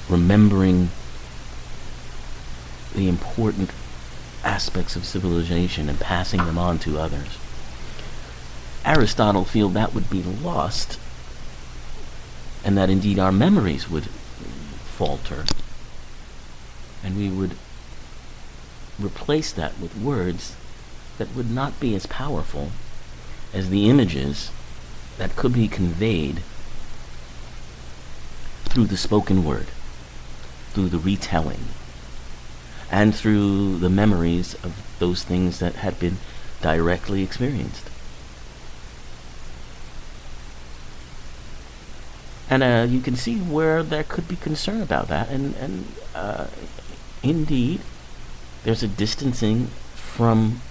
remembering the important aspects of civilization and passing them on to others. Aristotle felt that would be lost, and that indeed our memories would falter, and we would replace that with words that would not be as powerful as the images that could be conveyed through the spoken word, through the retelling, and through the memories of those things that had been directly experienced. And you can see where there could be concern about that, and indeed, there's a distancing from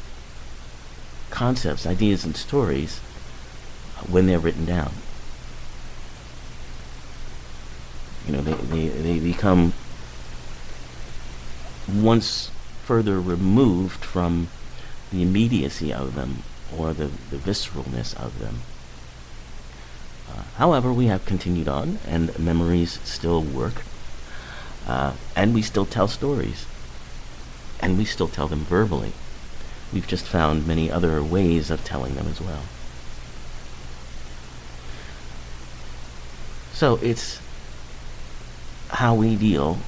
concepts, ideas, and stories when they're written down. They become once further removed from the immediacy of them or the visceralness of them. However, we have continued on, and memories still work, and we still tell stories, and we still tell them verbally. We've just found many other ways of telling them as well. So it's how we deal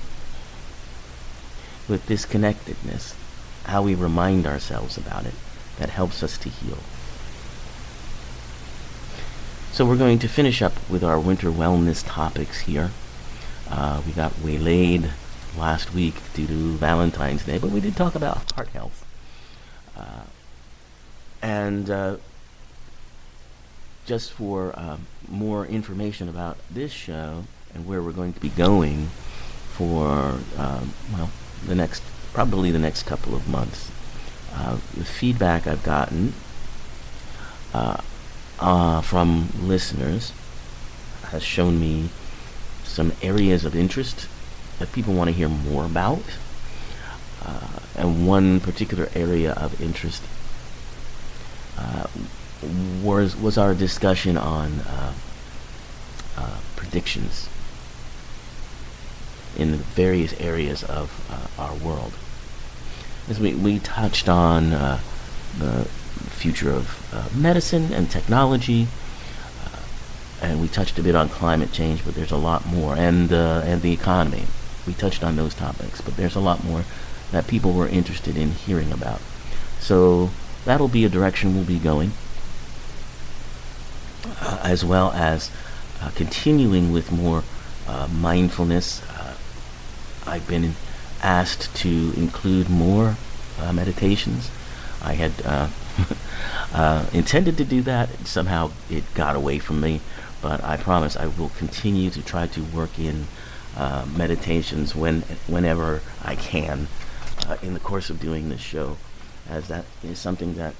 with disconnectedness, how we remind ourselves about it, that helps us to heal. So we're going to finish up with our winter wellness topics here. We got waylaid last week due to Valentine's Day, but we did talk about heart health. And just for more information about this show and where we're going to be going for, probably the next couple of months, the feedback I've gotten from listeners has shown me some areas of interest that people want to hear more about. And one particular area of interest was our discussion on predictions in the various areas of our world. As we touched on the future of medicine and technology, and we touched a bit on climate change, but there's a lot more, and the economy. We touched on those topics, but there's a lot more that people were interested in hearing about. So that'll be a direction we'll be going, as well as continuing with more mindfulness. I've been asked to include more meditations. I had intended to do that. Somehow it got away from me, but I promise I will continue to try to work in meditations whenever I can in the course of doing this show, as that is something that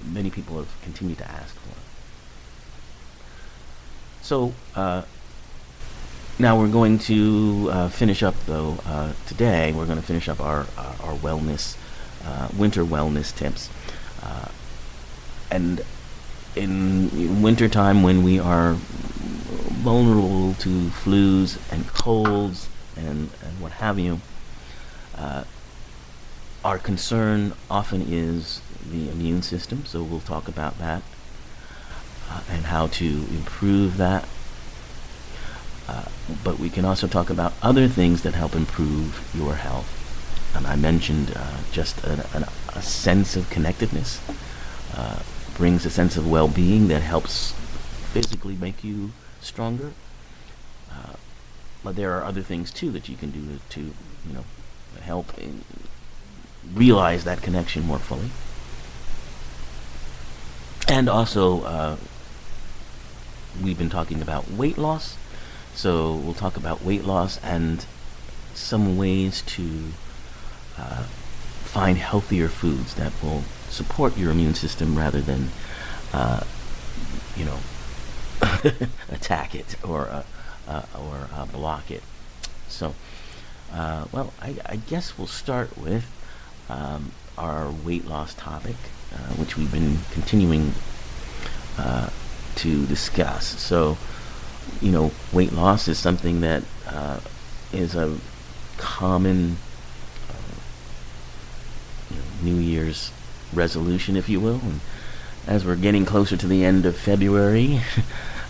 many people have continued to ask for. So now we're going to finish up, though. Today we're going to finish up our wellness, winter wellness tips. And in wintertime, when we are vulnerable to flus and colds and what have you, our concern often is the immune system, so we'll talk about that and how to improve that. But we can also talk about other things that help improve your health. And I mentioned just a sense of connectedness, brings a sense of well-being that helps physically make you stronger. But there are other things too that you can do to help realize that connection more fully. And also, we've been talking about weight loss, so we'll talk about weight loss and some ways to find healthier foods that will support your immune system rather than attack it or block it. So I guess we'll start with our weight loss topic, which we've been continuing to discuss. So weight loss is something that is a common New Year's resolution, if you will. And as we're getting closer to the end of February,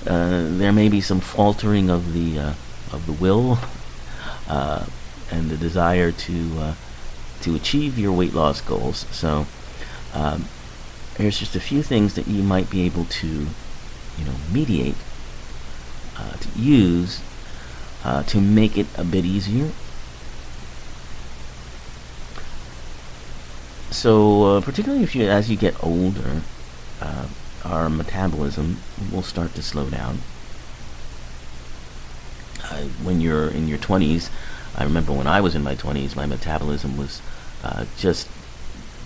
there may be some faltering of the will and the desire to achieve your weight loss goals. So here's just a few things that you might be able to, mediate, to use to make it a bit easier. So particularly as you get older, our metabolism will start to slow down. When you're in your 20s, I remember when I was in my 20s, my metabolism was just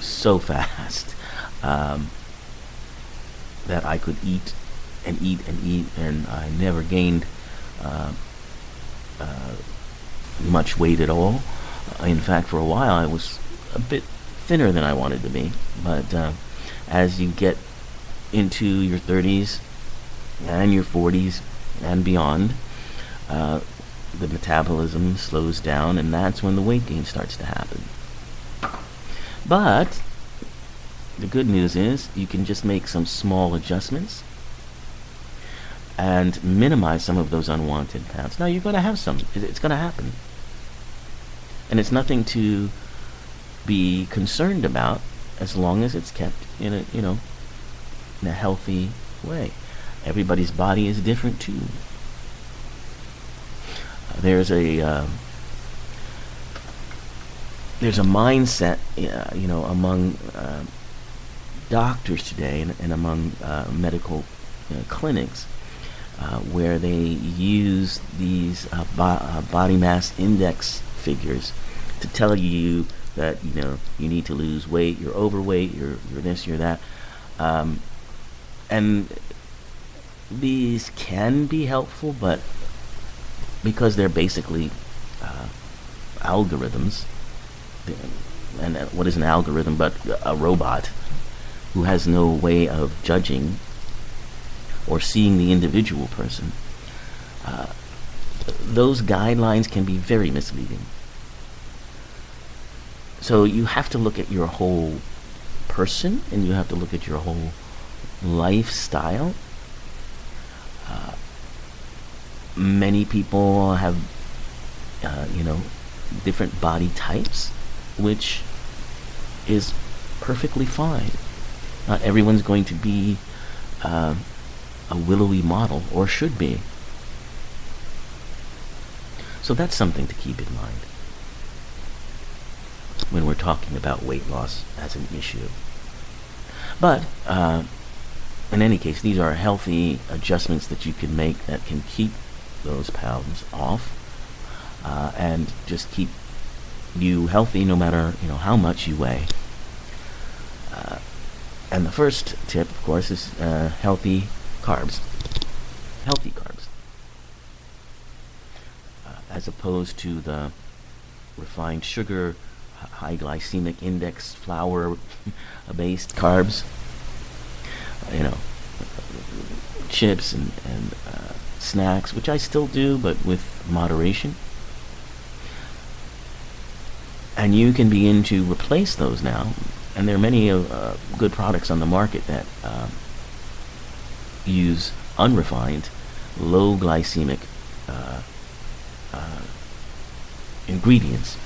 so fast that I could eat and eat and eat, and I never gained much weight at all. In fact, for a while, I was a bit thinner than I wanted to be. But as you get into your 30s and your 40s and beyond, the metabolism slows down, and that's when the weight gain starts to happen. But the good news is you can just make some small adjustments and minimize some of those unwanted pounds. Now, you're going to have some. It's going to happen. And it's nothing to be concerned about as long as it's kept in a healthy way. Everybody's body is different too. There's a mindset, among doctors today and among medical clinics where they use these body mass index figures to tell you that you need to lose weight, you're overweight, you're this, you're that, and these can be helpful, but because they're basically algorithms, and what is an algorithm but a robot who has no way of judging or seeing the individual person, those guidelines can be very misleading. So you have to look at your whole person, and you have to look at your whole lifestyle. Many people have, different body types, which is perfectly fine. Not everyone's going to be a willowy model, or should be. So that's something to keep in mind when we're talking about weight loss as an issue. But in any case, these are healthy adjustments that you can make that can keep those pounds off and just keep you healthy no matter how much you weigh. And the first tip, of course, is healthy carbs. Healthy carbs. As opposed to the refined sugar, high glycemic index, flour-based carbs. Chips and snacks, which I still do, but with moderation. And you can begin to replace those now. And there are many good products on the market that use unrefined, low glycemic ingredients.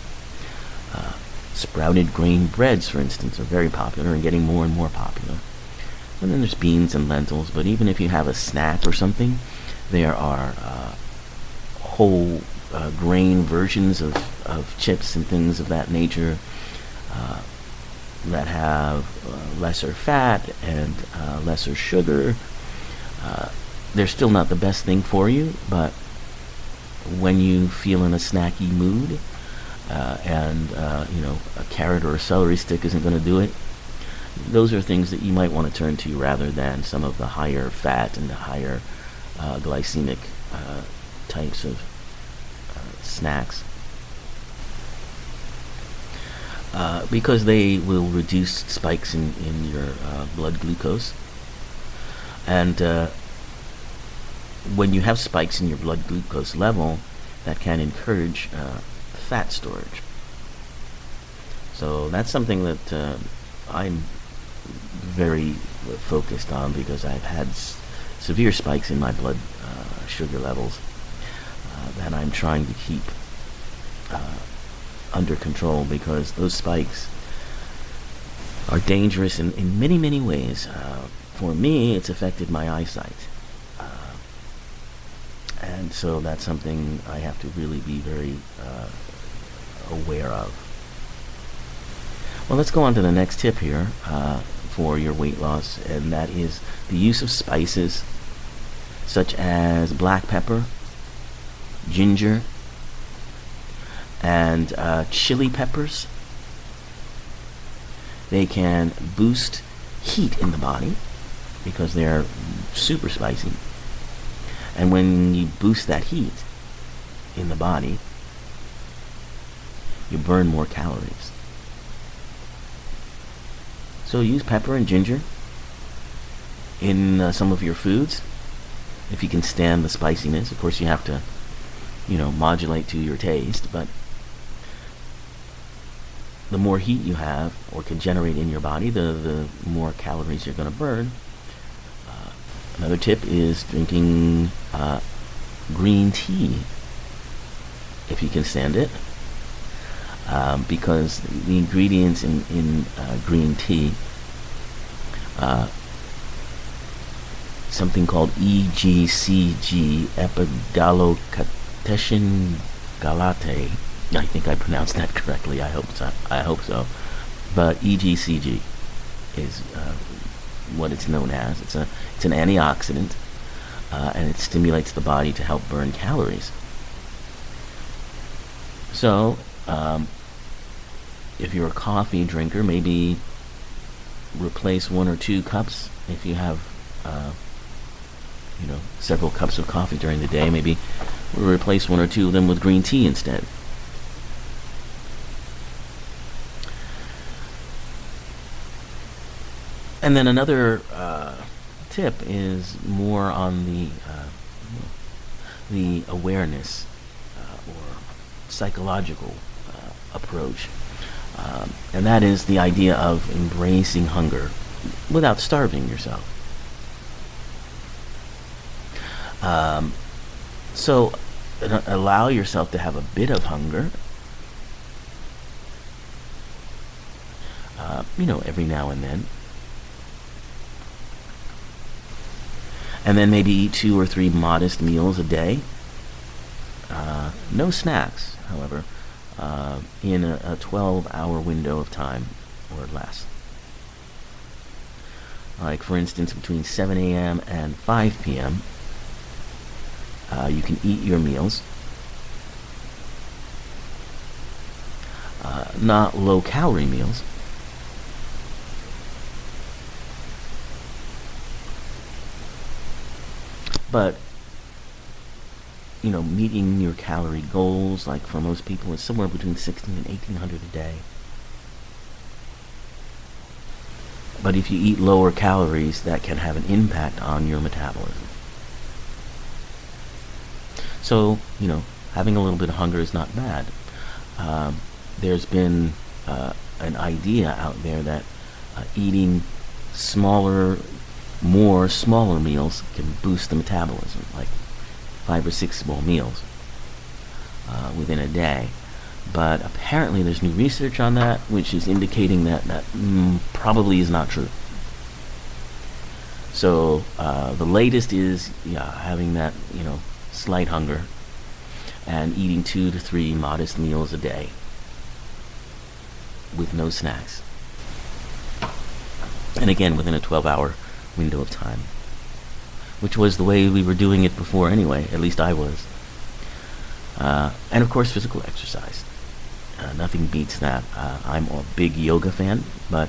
Sprouted grain breads, for instance, are very popular and getting more and more popular. And then there's beans and lentils, but even if you have a snack or something, there are whole grain versions of chips and things of that nature that have lesser fat and lesser sugar. They're still not the best thing for you, but when you feel in a snacky mood and a carrot or a celery stick isn't going to do it, those are things that you might want to turn to rather than some of the higher fat and the higher glycemic types of snacks, because they will reduce spikes in your blood glucose. And when you have spikes in your blood glucose level, that can encourage fat storage. So that's something that I'm very focused on, because I've had severe spikes in my blood sugar levels that I'm trying to keep under control, because those spikes are dangerous in many, many ways. For me, it's affected my eyesight. And so that's something I have to really be very aware of. Well, let's go on to the next tip here for your weight loss, and that is the use of spices such as black pepper, ginger, and chili peppers. They can boost heat in the body because they're super spicy. And when you boost that heat in the body, you burn more calories. So use pepper and ginger in some of your foods if you can stand the spiciness. Of course, you have to, modulate to your taste, but the more heat you have or can generate in your body, the more calories you're going to burn. Another tip is drinking green tea, if you can stand it, because the ingredients in green tea, something called EGCG, epigallocatechin galate. I think I pronounced that correctly. I hope so. But EGCG is what it's known as. It's an antioxidant, and it stimulates the body to help burn calories. So, if you're a coffee drinker, maybe replace 1 or 2 cups. If you have, several cups of coffee during the day, maybe replace 1 or 2 of them with green tea instead. And then another tip is more on the awareness or psychological approach, and that is the idea of embracing hunger without starving yourself. So allow yourself to have a bit of hunger, every now and then. And then maybe eat 2 or 3 modest meals a day. No snacks, however, in a 12-hour window of time or less. Like, for instance, between 7 a.m. and 5 p.m., you can eat your meals. Not low-calorie meals. But, meeting your calorie goals, like for most people, is somewhere between 1,600 and 1,800 a day. But if you eat lower calories, that can have an impact on your metabolism. So, having a little bit of hunger is not bad. There's been an idea out there that eating smaller meals can boost the metabolism, like 5 or 6 small meals within a day. But apparently there's new research on that, which is indicating that probably is not true. So the latest is having that slight hunger and eating 2 to 3 modest meals a day with no snacks, and again within a 12-hour window of time, which was the way we were doing it before anyway. At least I was. And of course, physical exercise. Nothing beats that. I'm a big yoga fan, but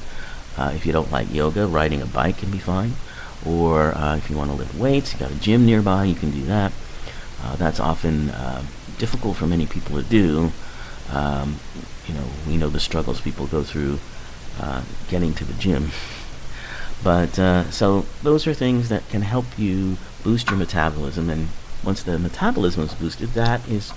if you don't like yoga, riding a bike can be fine. Or if you want to lift weights, you got a gym nearby, you can do that. That's often difficult for many people to do. We know the struggles people go through getting to the gym. But so those are things that can help you boost your metabolism, and once the metabolism is boosted, that is